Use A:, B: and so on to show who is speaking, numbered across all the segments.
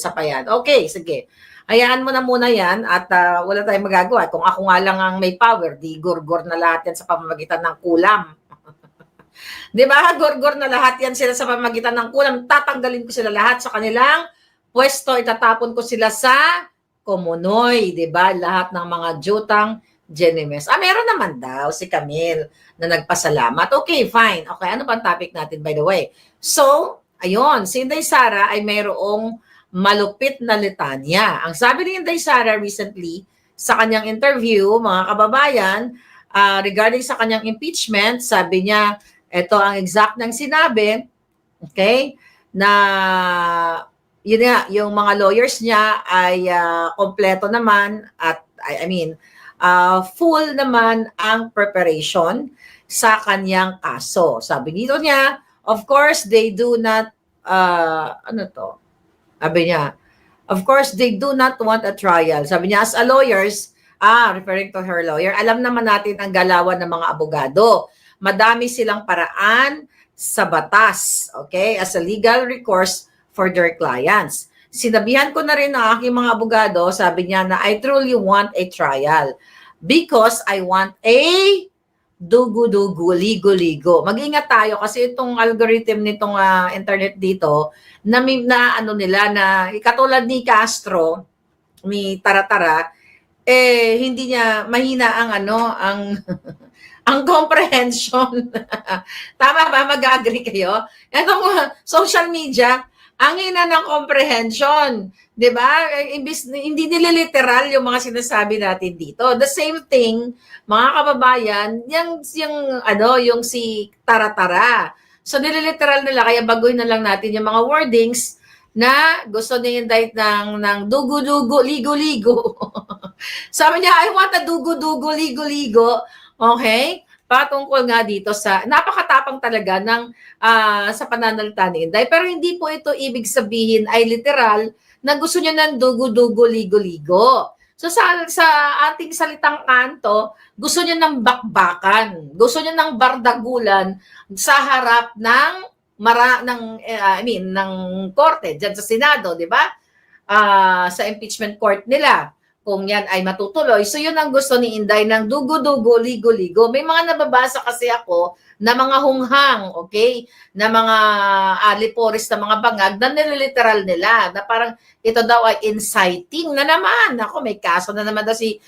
A: isa pa yan. Okay, sige. Hayaan mo na muna yan at wala tayong magagawa. Kung ako nga lang ang may power, di gurgur na lahat yan sa pamamagitan ng kulam. Di ba? Gurgur na lahat yan sila sa pamamagitan ng kulam. Tatanggalin ko sila lahat sa kanilang pwesto. Itatapon ko sila sa Komonoy. Di ba? Lahat ng mga jutang Genemes. Meron naman daw si Camille na nagpasalamat. Okay, fine. Okay, ano bang topic natin by the way? So, ayun, si Inday Sara ay mayroong malupit na litanya. Ang sabi ni Inday Sara recently sa kanyang interview, mga kababayan, regarding sa kanyang impeachment, sabi niya, ito ang exact ng sinabi, okay, na yun nga, yung mga lawyers niya ay kompleto naman at I mean, full naman ang preparation sa kanyang kaso. Sabi dito niya, of course, they do not, sabi niya, of course, they do not want a trial. Sabi niya, as a lawyers, referring to her lawyer, alam naman natin ang galawan ng mga abogado. Madami silang paraan sa batas, okay, as a legal recourse for their clients. Sinabihan ko na rin ng aking mga abogado, sabi niya na I truly want a trial because I want a dugu-dugu, ligo-ligo. Mag-ingat tayo kasi itong algorithm nitong internet dito na ano nila na katulad ni Castro, ni Taratara, hindi niya mahina ang ang comprehension. Tama ba? Mag-agree kayo? Itong social media, ang hina ng comprehension, 'di ba? Hindi nila literal yung mga sinasabi natin dito. The same thing, mga kababayan, yung si Taratara. So nililiteral nila kaya baguhin na lang natin yung mga wordings na gusto ni-indict ng dugu-dugu, ligo-ligo. Sabi niya, I want a dugu-dugu, ligo-ligo. Okay? Patungkol nga dito sa napakatapang talaga ng sa pananalita ni Inday. Pero hindi po ito ibig sabihin ay literal na gusto niya ng dugu-dugu, ligo-ligo. So sa ating salitang kanto, gusto niya ng bakbakan, gusto niya ng bardagulan sa harap ng ng korte diyan sa Senado, 'di ba? Sa impeachment court nila. Kung yan ay matutuloy. So yun ang gusto ni Inday ng dugo-dugo, ligo-ligo. May mga nababasa kasi ako na mga hunghang, okay? Na mga aliporis na mga bangag na nililiteral nila. Na parang ito daw ay inciting na naman. Ako, may kaso na naman daw si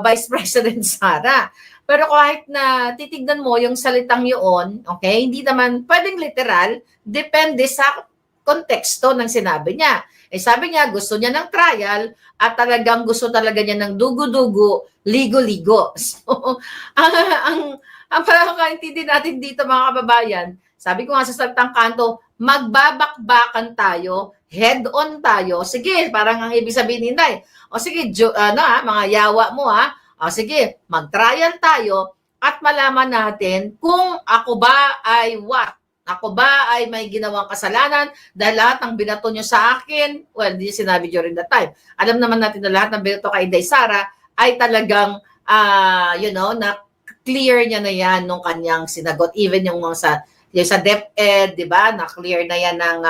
A: Vice President Sara. Pero kahit na titignan mo yung salitang yun, okay? Hindi naman pwedeng literal. Depende sa konteksto ng sinabi niya. Sabi niya, gusto niya ng trial at talagang gusto talaga niya ng dugo-dugo, ligo-ligo. So, ang pagkakaintindi natin dito mga kababayan, sabi ko nga sa salitang kanto, magbabakbakan tayo, head-on tayo. Sige, parang ang ibig sabihin Inday. O sige, mga yawa mo O sige, mag-trial tayo at malaman natin kung ako ba ay what. Ako ba ay may ginawang kasalanan dahil lahat ng binato nyo sa akin, well, hindi sinabi during that time. Alam naman natin na lahat ng binato kay Inday Sara ay talagang, na clear niya na yan nung kanyang sinagot. Even yung sa DepEd, di ba? Na-clear na yan ng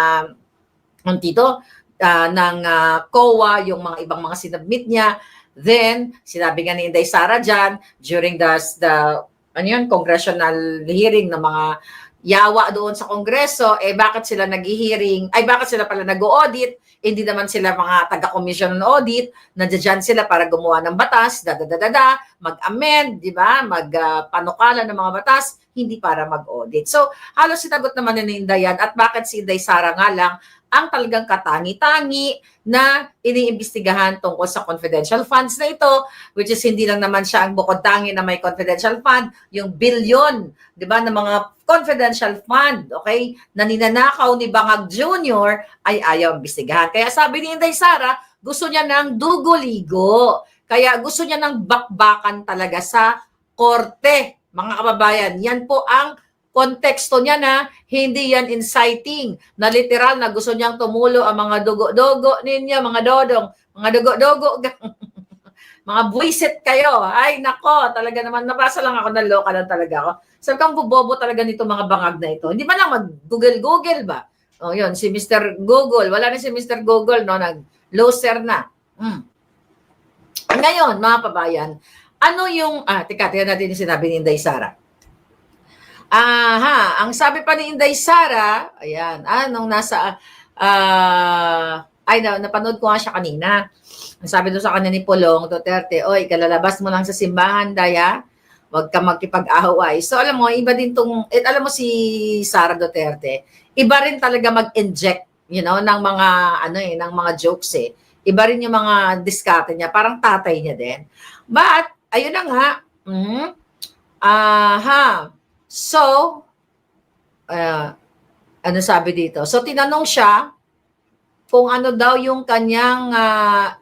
A: COA, yung mga ibang mga sinubmit niya. Then, sinabi nga ni Inday Sara dyan, during the congressional hearing ng mga yawa doon sa Kongreso, bakit sila nag-hearing, bakit sila pala nag-audit, hindi naman sila mga taga-commission ng audit, nandiyan sila para gumawa ng batas, mag-amend, di ba, magpanukala ng mga batas, hindi para mag-audit. So, halos sinagot naman ni Inday yan, at bakit si Inday Sara nga lang ang talagang katangi-tangi na iniimbestigahan tungkol sa confidential funds na ito, which is hindi lang naman siya ang bukod tangi na may confidential fund, yung bilyon, di ba, ng mga confidential fund, okay, na ninanakaw ni Bangag Jr. ay ayaw imbestigahan. Kaya sabi ni Inday Sara, gusto niya ng dugo-ligo. Kaya gusto niya ng bakbakan talaga sa korte, mga kababayan. Yan po ang konteksto niya na hindi yan inciting, na literal na gusto niyang tumulo ang mga dugo-dugo ninyo, mga dodong, mga dugo-dugo, mga buwisit kayo. Ay, nako, talaga naman, nabasa lang ako, naloka lang talaga ako. Sabi kang bubobo talaga nito mga bangag na ito. Hindi ba lang mag-google-google ba? O yun, si Mr. Google. Wala na si Mr. Google, no? Nag-loser na. Ngayon, mga pabayan, ano yung, tingnan natin yung sinabi ni Inday Sara. Ang sabi pa ni Inday Sara, ayan, nung nasa, napanood ko nga siya kanina. Ang sabi doon sa kanya ni Pulong Duterte, oy, kalalabas mo lang sa simbahan, Daya, wag ka magkipag-away. So, alam mo, iba din tong, alam mo si Sara Duterte, iba rin talaga mag-inject, ng mga, ng mga jokes eh. Iba rin yung mga diskarte niya, parang tatay niya din. But, ayun na nga, so, ano sabi dito? So, tinanong siya kung ano daw yung kanyang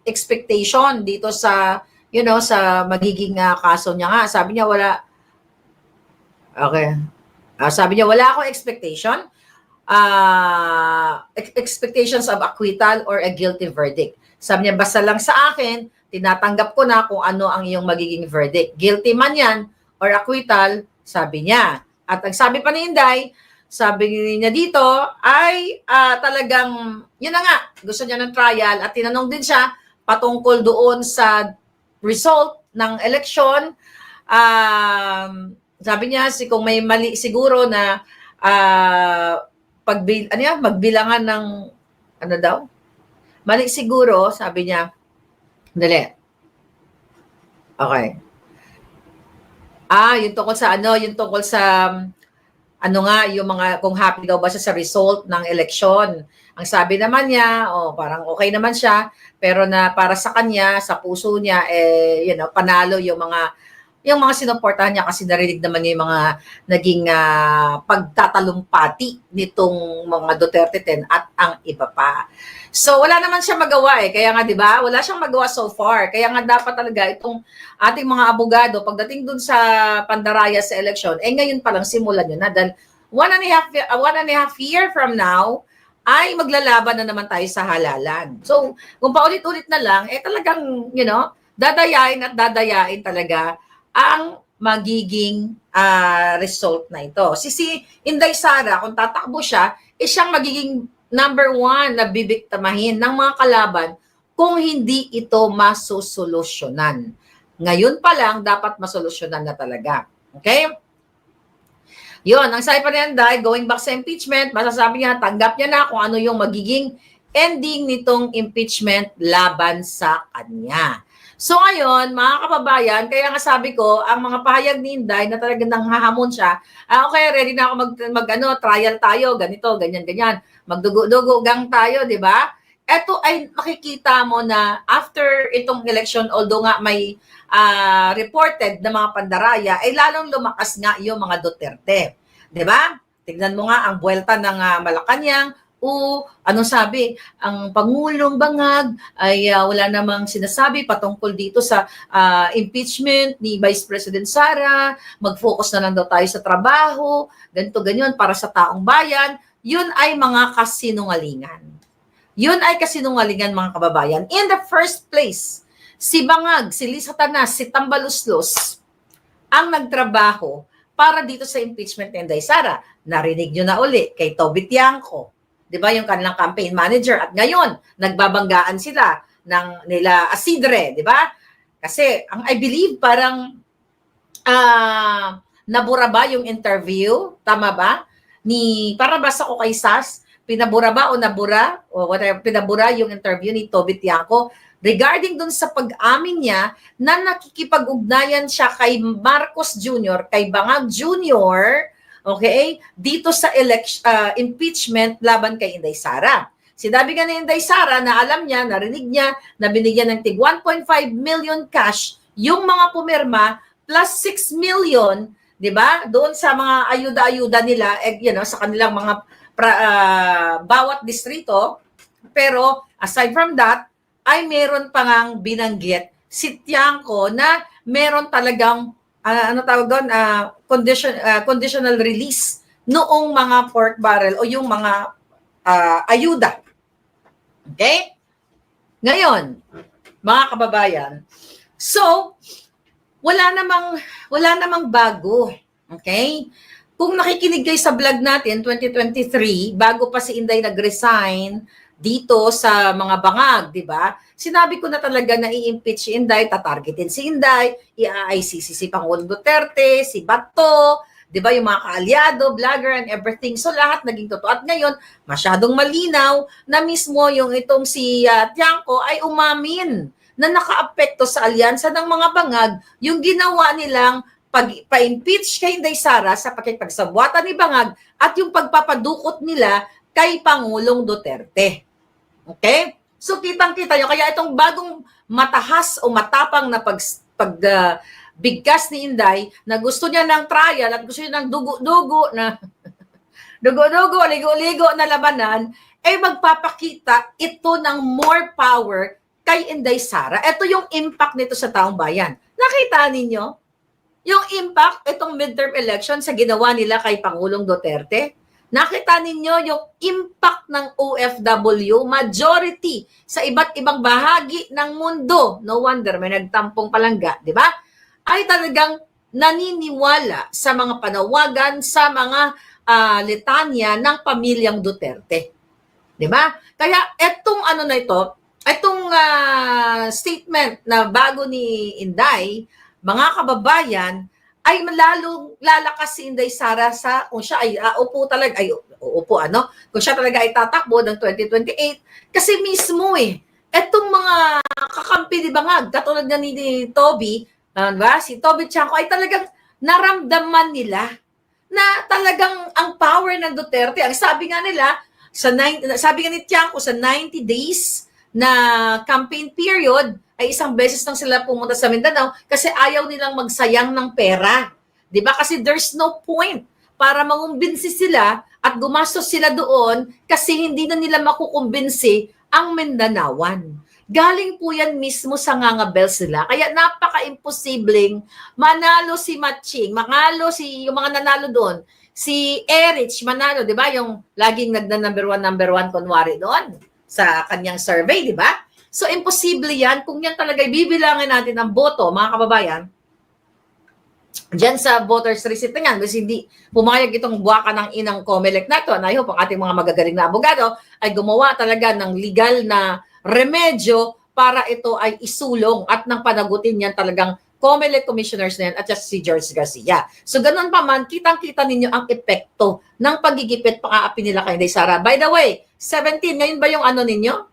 A: expectation dito sa, sa magiging kaso niya nga. Sabi niya, wala. Okay. Sabi niya, wala akong expectation. Expectations of acquittal or a guilty verdict. Sabi niya, basta lang sa akin, tinatanggap ko na kung ano ang iyong magiging verdict. Guilty man yan or acquittal, sabi niya. At ang sabi pa ni Inday, sabi niya dito ay talagang, yun na nga, gusto niya ng trial at tinanong din siya patungkol doon sa result ng election. Sabi niya, kung may mali siguro na magbilangan ng, mali siguro, sabi niya, dali. Okay. Yung tungkol sa yung mga, kung happy daw ba siya sa result ng eleksyon. Ang sabi naman niya, parang okay naman siya, pero na para sa kanya, sa puso niya, panalo yung mga sinuportahan niya kasi narinig naman niya yung mga naging pagtatalumpati nitong mga Duterte 10 at ang iba pa. So, wala naman siya magawa eh. Kaya nga, di ba? Wala siyang magawa so far. Kaya nga dapat talaga itong ating mga abogado, pagdating dun sa pandaraya sa election, ngayon pa lang simulan nyo na. Dahil 1.5 year from now, ay maglalaban na naman tayo sa halalan. So, kung paulit-ulit na lang, talagang, dadayain at dadayain talaga ang magiging result na ito. Si Inday Sara, kung tatakbo siya, siyang magiging number 1 na bibiktamahin ng mga kalaban kung hindi ito masusolusyonan. Ngayon pa lang, dapat masolusyonan na talaga. Okay? Yun, ang sabi pa ni Inday, going back sa impeachment, masasabi niya, tanggap niya na kung ano yung magiging ending nitong impeachment laban sa kanya. So ngayon, mga kababayan, kaya nga sabi ko, ang mga pahayag ni Inday na talagang nanghahamon siya, okay, ready na ako trial tayo, ganito, ganyan. Magdugo-dugo gang tayo, di ba? Ito ay makikita mo na after itong election, although nga may reported na mga pandaraya, ay lalong lumakas nga yung mga Duterte. Di ba? Tignan mo nga ang buwelta ng Malacanang, anong sabi? Ang Pangulong Bangag ay wala namang sinasabi patungkol dito sa impeachment ni Vice President Sara, mag-focus na lang daw tayo sa trabaho, ganito, ganyan, para sa taong bayan. Yun ay mga kasinungalingan. Yun ay kasinungalingan, mga kababayan. In the first place, si Bangag, si Lisa Tanas, si Tambaluslos ang nagtrabaho para dito sa impeachment ni Inday Sara. Narinig nyo na uli kay Toby Tiangco. Di ba, yung kanilang campaign manager. At ngayon, nagbabanggaan sila nila Asidre, di ba? Kasi, I believe, parang nabura ba yung interview? Tama ba? Para basa ko kay SAS, pinabura ba o nabura? O whatever, pinabura yung interview ni Toby Tiangco regarding dun sa pag-amin niya na nakikipag-ugnayan siya kay Marcos Jr., kay Bangag Jr., okay, dito sa impeachment laban kay Inday Sara. Sinabi nga ni Inday Sara na alam niya, narinig niya, na binigyan ng tig 1.5 million cash yung mga pumirma plus 6 million, di ba? Doon sa mga ayuda-ayuda nila, sa kanilang mga bawat distrito. Pero aside from that, ay meron pa ngang binanggit si Tiangco na meron talagang conditional release noong mga pork barrel o yung mga ayuda. Okay? Ngayon, mga kababayan, so wala namang bago. Okay? kung nakikinig kayo sa vlog natin, 2023, bago pa si Inday nag-resign dito sa mga bangag, di ba? Sinabi ko na talaga na i-impeach si Inday, tatargetin si Inday, i-ICC si Pangulong Duterte, si Bato, di ba, yung mga kaalyado, vlogger and everything. So lahat naging totoo. At ngayon, masyadong malinaw na mismo yung itong si Tiangco ay umamin na nakaapekto sa alyansa ng mga bangag yung ginawa nilang pa-impeach kay Inday Sara sa pakikipagsabwatan ni Bangag at yung pagpapadukot nila kay Pangulong Duterte. Okay? So kitang-kita nyo, kaya itong bagong matahas o matapang na bigkas ni Inday na gusto niya ng trial at gusto niya ng dugo-dugo na dugo-dugo, ligo-ligo na labanan, ay magpapakita ito ng more power kay Inday Sara. Ito yung impact nito sa taong bayan. Nakita ninyo? Yung impact, itong midterm election sa ginawa nila kay Pangulong Duterte, nakita ninyo yung impact ng OFW, majority sa iba't ibang bahagi ng mundo. No wonder, may nagtampong palangga, di ba? Ay talagang naniniwala sa mga panawagan, sa mga litanya ng pamilyang Duterte. Di ba? Kaya etong ano na ito, itong statement na bago ni Inday, mga kababayan, ay lalong lalakas si Inday Sara sa kung siya ay kung siya talaga ay tatakbo ng 2028 kasi mismo etong mga kakampi ni Bangag katulad nga ni Toby, ba? Si Toby Tiangco ay talagang naramdaman nila na talagang ang power ng Duterte. Ang sabi nga nila sabi nga ni Tiangco sa 90 days na campaign period ay isang beses lang sila pumunta sa Mindanao kasi ayaw nilang magsayang ng pera. 'Di ba? Kasi there's no point para mangumbinsi sila at gumastos sila doon kasi hindi na nila makukumbinsi ang Mindanaoan. Galing po yan mismo sa ngangabels nila. Kaya napaka-imposibleng manalo si Matching, yung mga nanalo doon. Si Erich manalo, 'di ba? Yung laging number one kunwari doon sa kanyang survey, di ba? So, imposible yan. Kung yan talaga bibilangin natin ang boto, mga kababayan, dyan sa voters receipt na yan, kasi hindi pumayag itong buwaka ng inang COMELEC na ito, and I hope ang ating mga magagaling na abogado ay gumawa talaga ng legal na remedyo para ito ay isulong at nang panagutin yan talagang COMELEC commissioners na yan at si George Garcia. So, ganun pa man, kitang-kita ninyo ang epekto ng pagigipit pang-aapi nila kay Inday Sara. By the way, 17, ngayon ba yung ano ninyo?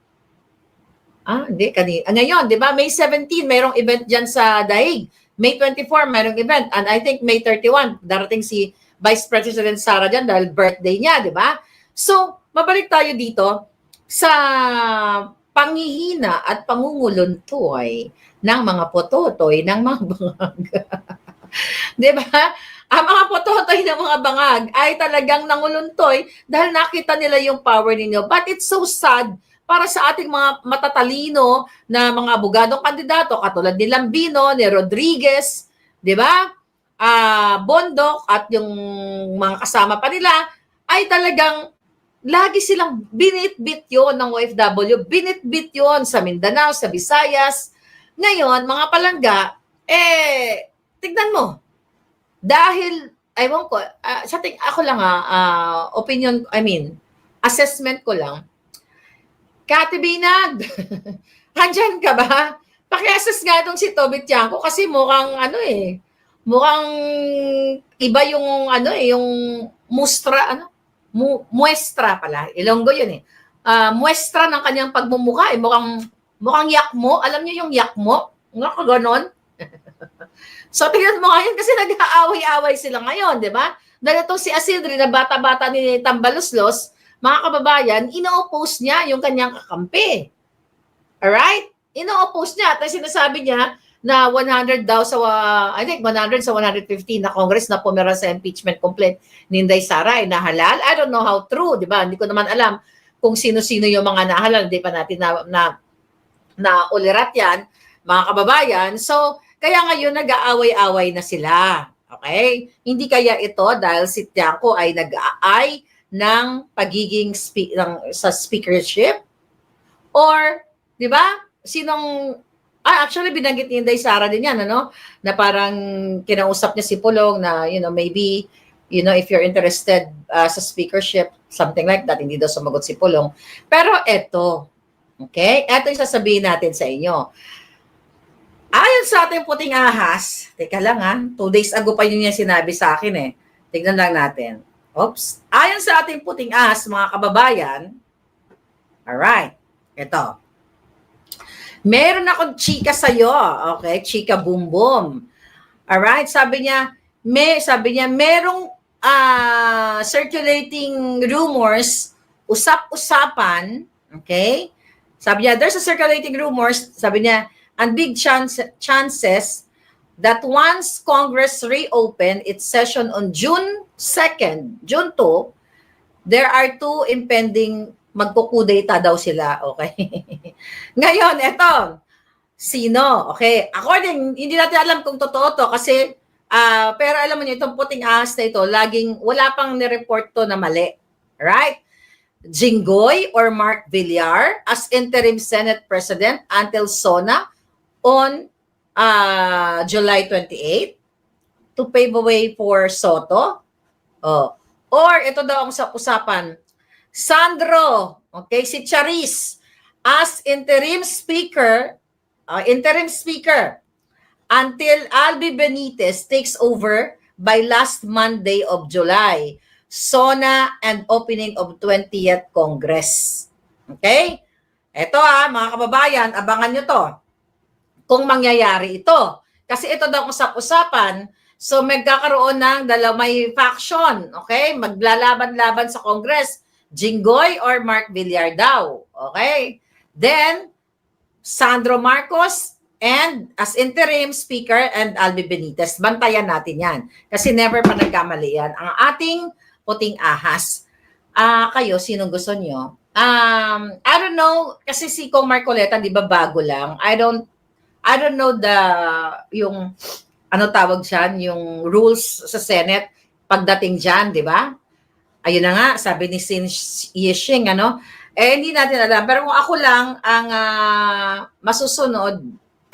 A: Hindi. Ngayon, di ba? May 17, mayroong event dyan sa Daig. May 24, mayroong event. And I think May 31, darating si Vice President Sara dyan dahil birthday niya, di ba? So, mabalik tayo dito sa panghihina at pangunguluntoy ng mga pototoy ng mga bangag. Di ba? Ang mga pototoy ng mga bangag ay talagang nanguluntoy dahil nakita nila yung power ninyo. But it's so sad para sa ating mga matatalino na mga abogadong kandidato katulad ni Lambino, ni Rodriguez, di ba? Bondok at yung mga kasama pa nila ay talagang lagi silang binitbit yon ng OFW, binitbit yon sa Mindanao, sa Visayas. Ngayon, mga palangga, tignan mo, dahil, ewan ko, ako lang opinion, assessment ko lang, Kati Binag, andyan ka ba? Paki-assess nga itong si Toby Tiangco kasi mukhang mukhang iba yung yung muestra pala. Ilonggo yun muestra ng kanyang pagmumukha mukhang yakmo. Alam niyo yung yakmo? Nga ganon. So tingnan mo ngayon kasi nag-aaway-aaway sila ngayon, di ba? Dahil itong si Asidri na bata-bata ni Tambaloslos, mga kababayan, ino-oppose niya yung kanyang kakampi. Alright? Ino-oppose niya. At sinasabi niya na 100 daw sa, I think 100 sa 115 na Congress na pumira sa impeachment complaint ni Inday Sara ay nahalal. I don't know how true, di ba? Hindi ko naman alam kung sino-sino yung mga nahalal. Hindi pa natin na ulirat yan, mga kababayan. So, kaya ngayon nag-aaway-aaway na sila. Okay? Hindi kaya ito dahil si Tiangco ay nag-aay ng pagiging sa speakership? Or, di ba? Actually, binanggit ni Inday Sara din yan, na parang kinausap niya si Pulong na, maybe, you know, if you're interested sa speakership, something like that, hindi daw sumagot si Pulong. Pero eto, okay? Eto yung sasabihin natin sa inyo. Ayon sa ating puting ahas, teka lang ha, 2 days ago pa yun yung sinabi sa akin eh. Tignan lang natin. Oops. Ayon sa ating puting ahas, mga kababayan, alright, ito. Meron akong chika sa'yo, okay? Chika boom boom. Alright, sabi niya, merong circulating rumors, usap-usapan, okay? Sabi niya, there's a circulating rumors, sabi niya, and big chances that once Congress reopen its session on June 2nd, June 2, there are 2 impending magkukudeta daw sila, okay? Ngayon, eto, sino? Okay, according, hindi natin alam kung totoo to kasi, pero alam mo niyo, itong puting ahas na ito, laging, wala pang nireport to na mali. Right? Jinggoy or Mark Villar as interim Senate President until SONA on July 28 to pave the way for Soto. Oh. Or ito daw ang usapan, Sandro, okay, si Charis as interim speaker until Albi Benitez takes over by last Monday of July. SONA and opening of 20th Congress. Okay? Ito mga kababayan, abangan nyo to. Kung mangyayari ito. Kasi ito daw usap-usapan, so magkakaroon ng may faction, okay? Maglalaban-laban sa Congress, Jinggoy or Mark Villar daw, okay? Then, Sandro Marcos and as interim speaker and Albi Benitez. Bantayan natin yan. Kasi never pa nagkamali yan. Ang ating puting ahas. Kayo, sinong gusto nyo? I don't know, kasi si Kong Marcoleta, di ba bago lang? I don't know yung ano tawag dyan, yung rules sa Senate pagdating dyan, di ba? Ayun na nga, sabi ni Sin Yishing, ano? Hindi natin alam. Pero kung ako lang ang masusunod,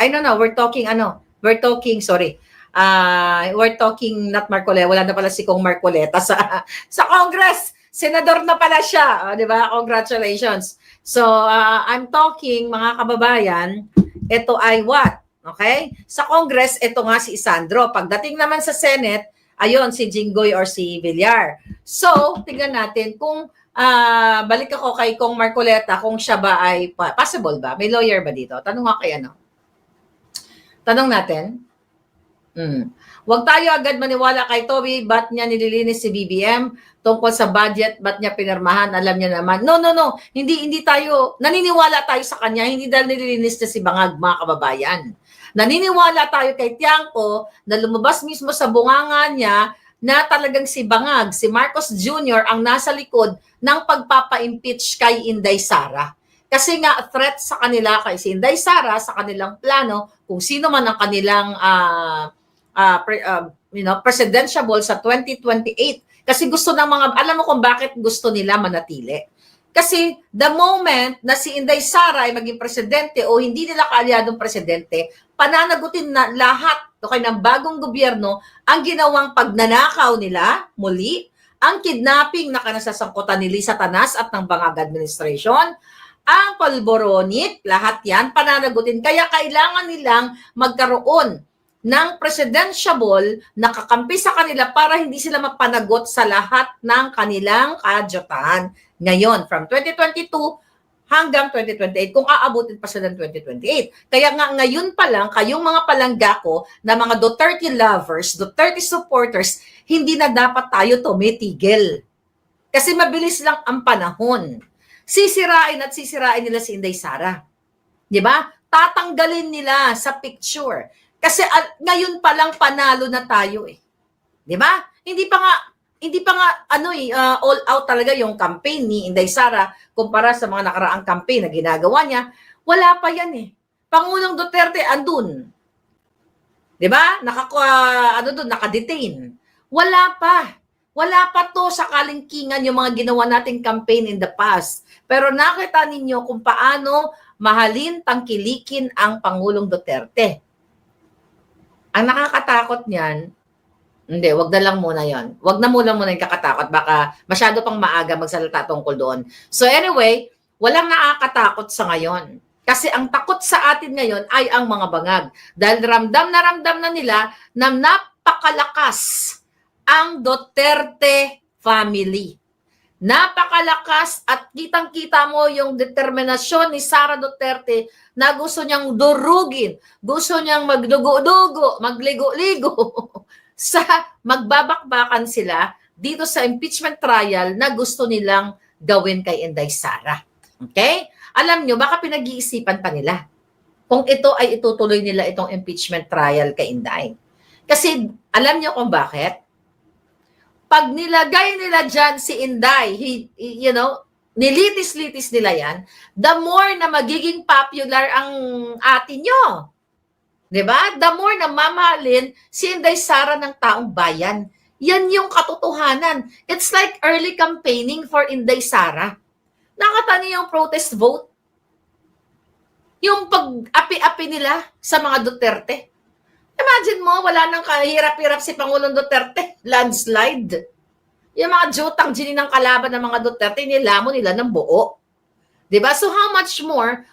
A: I don't know, we're talking not Marcoleta, wala na pala si Kong Marcoleta sa Congress. Senador na pala siya, di ba? Congratulations. So, I'm talking, mga kababayan, ito ay what? Okay? Sa Congress, ito nga si Isandro. Pagdating naman sa Senate, ayun, si Jinggoy or si Villar. So, tingnan natin kung balik ako kay Kong Marcoleta, kung siya ba ay possible ba? May lawyer ba dito? Tanong nga kay ano? Tanong natin. Huwag tayo agad maniwala kay Toby, ba't niya nililinis si BBM tungkol sa budget, ba't niya pinirmahan, alam niya naman. No. Hindi tayo, naniniwala tayo sa kanya, hindi dahil nililinis niya si Bangag, mga kababayan. Naniniwala tayo kay Tiangco na lumabas mismo sa bunganga niya na talagang si Bangag, si Marcos Jr. ang nasa likod ng pagpapa-impeach kay Inday Sara. Kasi nga threat sa kanila kay si Inday Sara sa kanilang plano kung sino man ang kanilang presidentiable sa 2028. Kasi gusto ng mga, alam mo kung bakit gusto nila manatili. Kasi the moment na si Inday Sara ay maging presidente o hindi nila kaalyadong presidente, pananagutin na lahat ng bagong gobyerno ang ginawang pagnanakaw nila muli, ang kidnapping na kanasasangkutan ni Lisa Tanas at ng Bangag Administration, ang polboronic, lahat yan pananagutin. Kaya kailangan nilang magkaroon ng presidentiable na kakampi sa kanila para hindi sila mapanagot sa lahat ng kanilang kadyatahan. Ngayon, from 2022 hanggang 2028, kung aabutin pa sila ng 2028. Kaya nga ngayon pa lang, kayong mga palanggako na mga Duterte lovers, Duterte supporters, hindi na dapat tayo tumitigil. Kasi mabilis lang ang panahon. Sisirain nila si Inday Sara. Di ba? Tatanggalin nila sa picture. Kasi ngayon pa lang panalo na tayo eh. 'Di ba? Hindi pa nga all out talaga yung campaign ni Inday Sara kumpara sa mga nakaraang campaign na ginagawa niya. Wala pa yan eh. Pangulong Duterte andun. 'Di ba? Naka-detain. Wala pa to sa kalingkingan yung mga ginawa nating campaign in the past. Pero nakita ninyo kung paano mahalin, tangkilikin ang Pangulong Duterte. Ang nakakatakot niyan, Hindi, wag na lang muna yon. Wag na muna yung kakatakot. Baka masyado pang maaga magsalita tungkol doon. So anyway, walang nakakatakot sa ngayon. Kasi ang takot sa atin ngayon ay ang mga bangag. Dahil ramdam na nila na napakalakas ang Duterte family. Napakalakas at kitang-kita mo yung determinasyon ni Sara Duterte na gusto niyang durugin, gusto niyang magdugo-dugo, magligo-ligo sa magbabakbakan sila dito sa impeachment trial na gusto nilang gawin kay Inday Sara. Okay? Alam nyo, baka pinag-iisipan pa nila kung ito ay itutuloy nila itong impeachment trial kay Inday. Kasi alam nyo kung bakit? Pag nilagay nila dyan si Inday, nilitis-litis nila yan, the more na magiging popular ang atin nyo. Diba? The more na mamahalin si Inday Sara ng taong bayan. Yan yung katotohanan. It's like early campaigning for Inday Sara. Nakatani yung protest vote. Yung pag-api-api nila sa mga Duterte. Imagine mo, wala nang kahirap-hirap si Pangulong Duterte. Landslide. Yung mga jutang gini ng kalaban ng mga Duterte, nilamon nila ng buo. Diba? So how much more,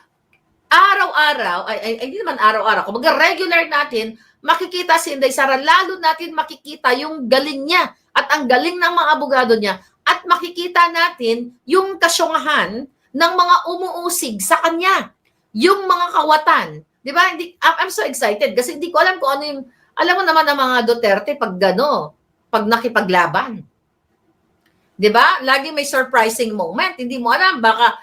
A: araw-araw, ay hindi naman araw-araw, kung regular natin, makikita si Inday Sara, lalo natin makikita yung galing niya at ang galing ng mga abogado niya at makikita natin yung kasyungahan ng mga umuusig sa kanya. Yung mga kawatan. Di ba? I'm so excited kasi hindi ko alam kung ano yung, alam mo naman ng mga Duterte pag nakipaglaban. Di ba? Lagi may surprising moment. Hindi mo alam, baka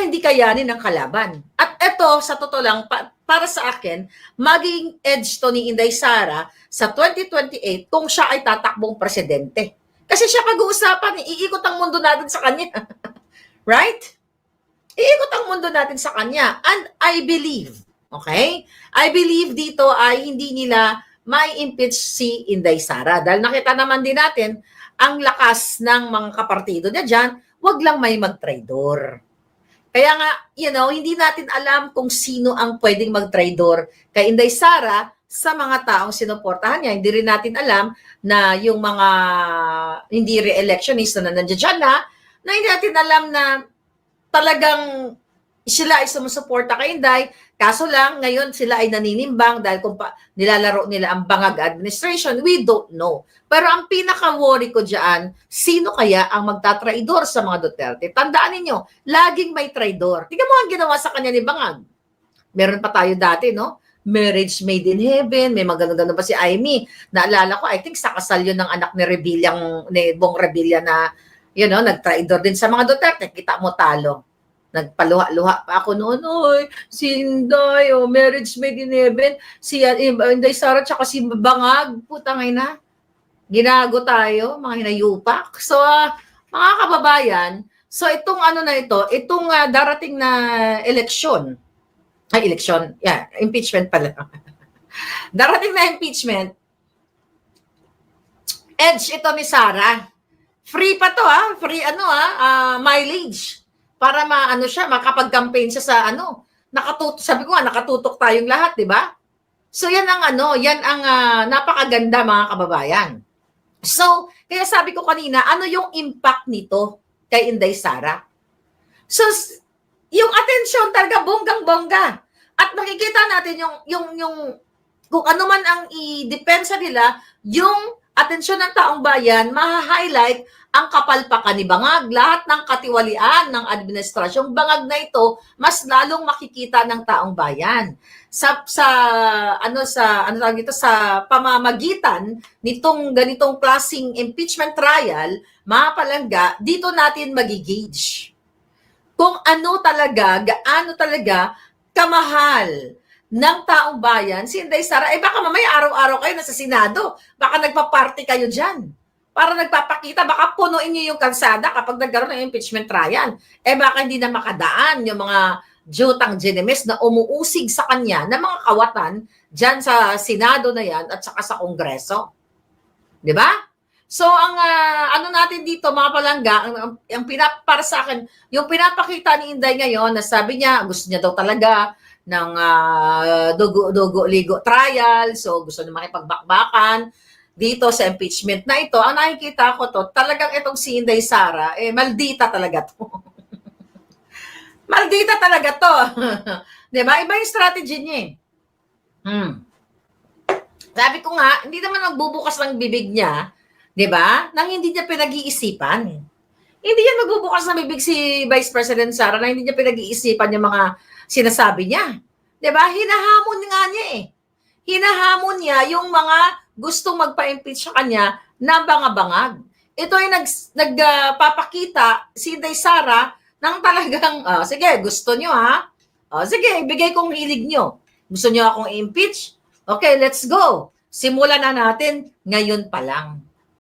A: hindi kayanin ng kalaban. At ito, sa totoo lang, para sa akin, maging edge to ni Inday Sara sa 2028 kung siya ay tatakbong presidente. Kasi siya pag-uusapan, iikot ang mundo natin sa kanya. Right? Iikot ang mundo natin sa kanya. And I believe, okay? I believe dito ay hindi nila may impeach si Inday Sara. Dahil nakita naman din natin ang lakas ng mga kapartido niya dyan, wag lang may mag-traidor. Kaya nga, hindi natin alam kung sino ang pwedeng mag-traidor kay Inday Sara sa mga taong sinuportahan niya. Hindi rin natin alam na yung mga hindi re-electionist na nandiyan na hindi natin alam na talagang sila ay sumusuporta kay Inday, kaso lang ngayon sila ay naninimbang dahil kung nilalaro nila ang bangag administration, we don't know. Pero ang pinaka-worry ko diyan, sino kaya ang magtatraidor sa mga Duterte? Tandaan ninyo, laging may traidor. Tingnan mo ang ginawa sa kanya ni Bangag. Meron pa tayo dati, no? Marriage made in heaven, may magano-gano pa si Amy. Naalala ko, I think sa kasal yun ng anak ni Bong Revilla na nag-traidor din sa mga Duterte. Kita mo talo. Nagpaluha-luha pa ako noon. Oy, si Inday, marriage made in heaven. Si Inday Sara tsaka si Bangag. Putang ina. Ginago tayo, mga hinayupak. So, mga kababayan, so itong itong darating na impeachment pala. Darating na impeachment, edge ito ni Sara. Free pa to free mileage para makapag-campaign siya sa sabi ko nga nakatutok tayong lahat, 'di ba? So yan ang napakaganda mga kababayan. So, kaya sabi ko kanina, ano yung impact nito kay Inday Sara? So, yung atensyon talaga bonggang-bongga. At makikita natin yung kung ano man ang i-depensa nila, yung atensyon ng taong bayan, ma-highlight ang kapalpakan ni Bangag, lahat ng katiwalian ng administrasyong Bangag na ito, mas lalong makikita ng taong bayan. Sa pamamagitan nitong ganitong klaseng impeachment trial, mga palangga, dito natin magigauge kung gaano talaga kamahal ng taong bayan si Inday Sara. Baka mamaya araw-araw kayo nasa Senado, baka nagpa-party kayo dyan. Para nagpapakita, baka punuin niyo yung kalsada kapag nagkaroon ng impeachment trial. Baka hindi na makadaan yung mga jutang ginemes na umuusig sa kanya na mga kawatan dyan sa Senado na yan at saka sa Kongreso. Di ba? So, ang natin dito, mga palangga, para sa akin, yung pinapakita ni Inday ngayon na sabi niya, gusto niya daw talaga dugo-ligo trial. So gusto niya makipagbakbakan dito sa impeachment na ito. Ang nakikita ko to, talagang itong si Inday Sara, maldita talaga to. Maldita talaga to. 'Di ba? Iba yung strategy niya eh. Sabi ko nga, hindi naman magbubukas ng bibig niya, 'di ba? Nang hindi niya pinag-iisipan. Hindi yan magbubukas ng bibig si Vice President Sara na hindi niya pinag-iisipan yung mga sinasabi niya. 'Di ba? Hinahamon nga niya eh. Hinahamon niya yung mga gustong magpa-impeach sa kanya na bangabangag. Ito ay nagpapakita si Inday Sara ng talagang, sige, gusto niyo ha? Sige, ibigay kong hilig niyo. Gusto niyo akong i-impeach? Okay, let's go. Simulan na natin ngayon pa lang.